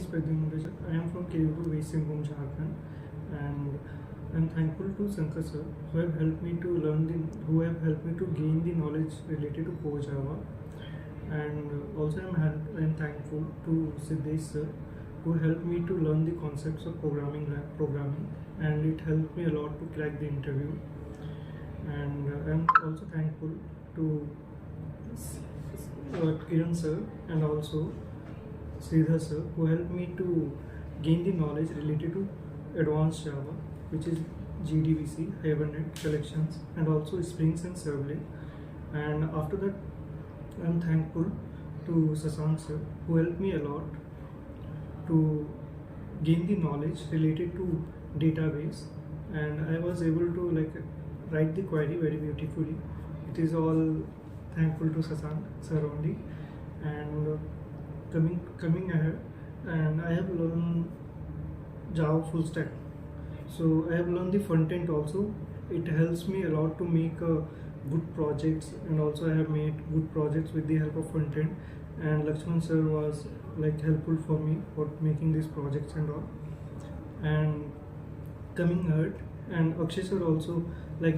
Praduman Rajak. I am from Bengaluru, West Bengal, Jharkhand, and I'm thankful to Shankar sir who have helped me to gain the knowledge related to Core Java, and also I'm thankful to Siddesh sir who helped me to learn the concepts of programming, and it helped me a lot to crack the interview. And I'm also thankful to Kiran sir and also Sridhar sir who helped me to gain the knowledge related to advanced Java, which is GDBC, Hibernate, collections, and also Springs and Servlet. And after that, I'm thankful to Sasank sir who helped me a lot to gain the knowledge related to database, and I was able to write the query very beautifully. It is all thankful to Sasank sir only. And coming ahead, and I have learned Java full stack. So I have learned the front end also. It helps me a lot to make good projects, and also I have made good projects with the help of front end. And Lakshman sir was helpful for me for making these projects and all. And coming ahead, and Akshay sir also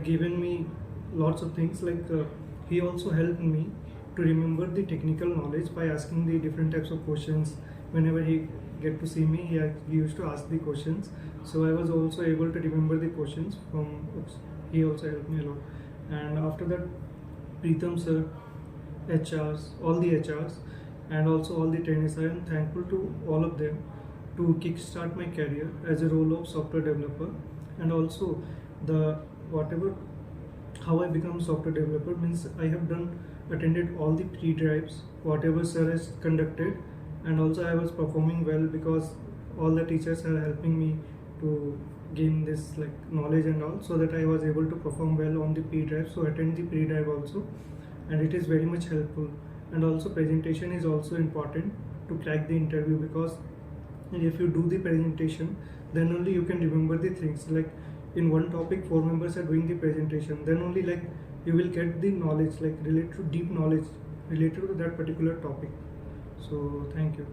given me lots of things. He also helped me to remember the technical knowledge by asking the different types of questions. Whenever he get to see me, he used to ask the questions. So I was also able to remember the questions from. He also helped me a lot. And after that, Preetham sir, HRs, all the HRs, and also all the trainees. I am thankful to all of them to kickstart my career as a role of software developer, and also how I become software developer means I have attended all the pre-drives whatever sir has conducted, and also I was performing well because all the teachers are helping me to gain this knowledge and all, so that I was able to perform well on the pre-drive. So attend the pre-drive also, and it is very much helpful. And also presentation is also important to crack the interview, because if you do the presentation, then only you can remember the things. In one topic 4 members are doing the presentation, then only you will get the knowledge related to deep knowledge related to that particular topic. So thank you.